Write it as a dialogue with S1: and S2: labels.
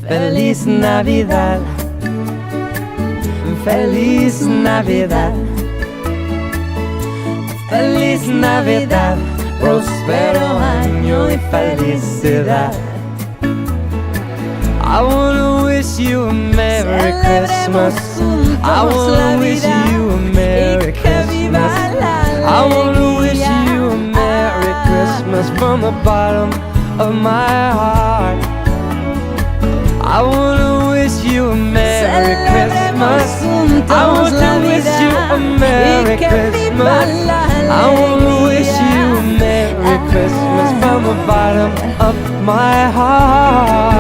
S1: Feliz Navidad, Feliz Navidad, Feliz Navidad, próspero año y felicidad. I wanna wish you a Merry Christmas. I wanna wish you a Merry Christmas. I wanna wish you a Merry Christmas from the bottom of my heart. I wanna wish you a Merry Christmas. I want to wish you a Merry Christmas. I wanna wish you a Merry Christmas from the bottom of my heart.